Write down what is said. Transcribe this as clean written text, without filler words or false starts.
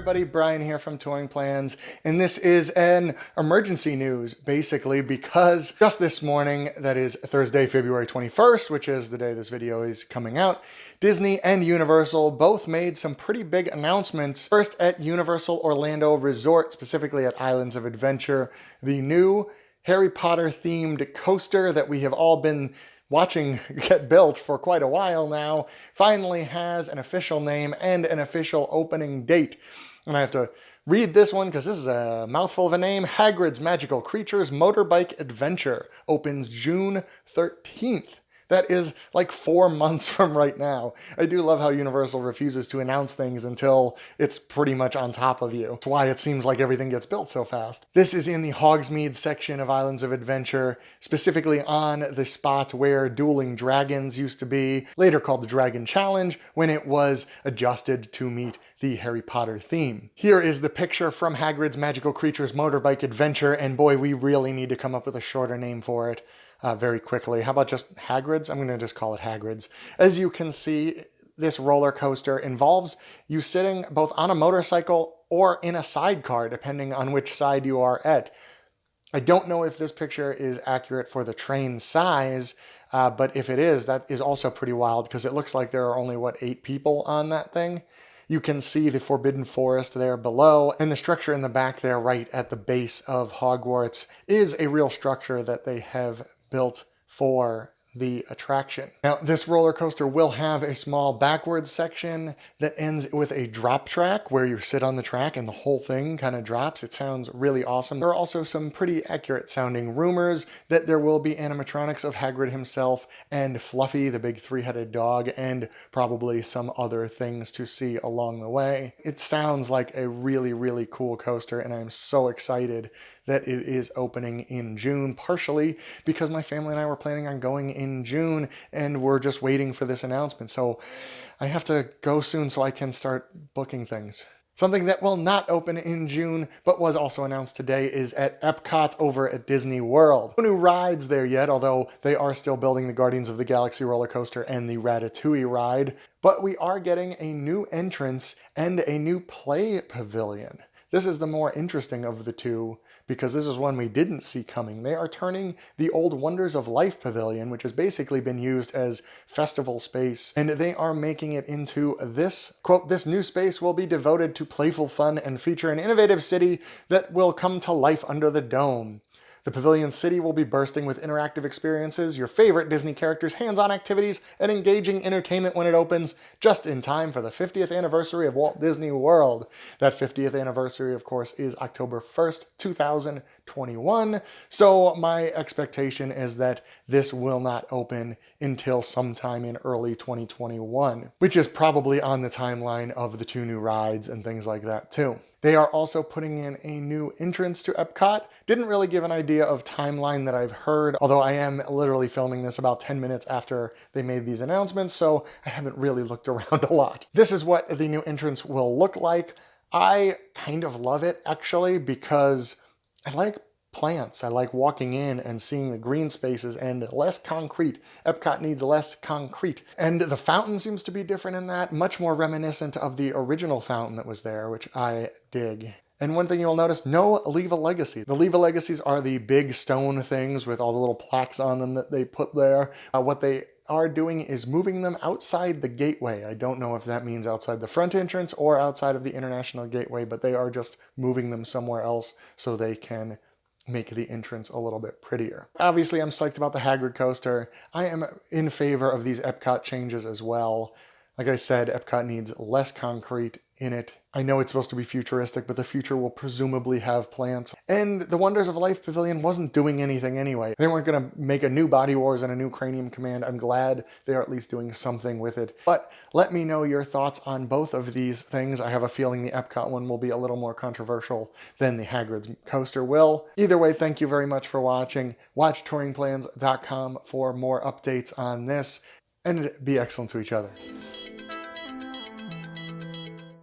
everybody, Brian here from Touring Plans, and this is an emergency news, basically, because just this morning, that is Thursday, February 21st, which is the day this video is coming out, Disney and Universal both made some pretty big announcements. First, at Universal Orlando Resort, specifically at Islands of Adventure, the new Harry Potter themed coaster that we have all been watching get built for quite a while now finally has an official name and an official opening date. And I have to read this one because this is a mouthful of a name. Hagrid's Magical Creatures Motorbike Adventure opens June 13th. That is like 4 months from right now. I do love how Universal refuses to announce things until it's pretty much on top of you. That's why it seems like everything gets built so fast. This is in the Hogsmeade section of Islands of Adventure, specifically on the spot where Dueling Dragons used to be, later called the Dragon Challenge, when it was adjusted to meet the Harry Potter theme. Here is the picture from Hagrid's Magical Creatures Motorbike Adventure, and boy, we really need to come up with a shorter name for it. Very quickly. How about just Hagrid's? I'm going to just call it Hagrid's. As you can see, this roller coaster involves you sitting both on a motorcycle or in a sidecar, depending on which side you are at. I don't know if this picture is accurate for the train size, but if it is, that is also pretty wild because it looks like there are only, 8 people on that thing? You can see the Forbidden Forest there below, and the structure in the back there right at the base of Hogwarts is a real structure that they have built for the attraction. Now, this roller coaster will have a small backwards section that ends with a drop track where you sit on the track and the whole thing kind of drops. It sounds really awesome. There are also some pretty accurate sounding rumors that there will be animatronics of Hagrid himself and Fluffy, the big 3-headed dog, and probably some other things to see along the way. It sounds like a really, really cool coaster, and I'm so excited that it is opening in June, partially because my family and I were planning on going in June and we're just waiting for this announcement. So I have to go soon so I can start booking things. Something that will not open in June, but was also announced today, is at Epcot over at Disney World. No new rides there yet, although they are still building the Guardians of the Galaxy roller coaster and the Ratatouille ride. But we are getting a new entrance and a new play pavilion. This is the more interesting of the two because this is one we didn't see coming. They are turning the old Wonders of Life Pavilion, which has basically been used as festival space, and they are making it into this, quote, "This new space will be devoted to playful fun and feature an innovative city that will come to life under the dome. The Pavilion City will be bursting with interactive experiences, your favorite Disney characters, hands-on activities, and engaging entertainment when it opens, just in time for the 50th anniversary of Walt Disney World." That 50th anniversary, of course, is October 1st, 2021. So my expectation is that this will not open until sometime in early 2021, which is probably on the timeline of the 2 new rides and things like that too. They are also putting in a new entrance to Epcot. Didn't really give an idea of timeline that I've heard, although I am literally filming this about 10 minutes after they made these announcements, so I haven't really looked around a lot. This is what the new entrance will look like. I kind of love it, actually, because I like plants. I like walking in and seeing the green spaces and less concrete. Epcot needs less concrete. And the fountain seems to be different in that, much more reminiscent of the original fountain that was there, which I dig. And one thing you'll notice, no Leave a Legacy. The Leave a Legacies are the big stone things with all the little plaques on them that they put there. What they are doing is moving them outside the gateway. I don't know if that means outside the front entrance or outside of the International Gateway, but they are just moving them somewhere else so they can make the entrance a little bit prettier. Obviously, I'm psyched about the Hagrid coaster. I am in favor of these Epcot changes as well. Like I said, Epcot needs less concrete in it. I know it's supposed to be futuristic, but the future will presumably have plants. And the Wonders of Life Pavilion wasn't doing anything anyway. They weren't going to make a new Body Wars and a new Cranium Command. I'm glad they are at least doing something with it. But let me know your thoughts on both of these things. I have a feeling the Epcot one will be a little more controversial than the Hagrid's coaster will. Either way, thank you very much for watching. Watch touringplans.com for more updates on this, and be excellent to each other.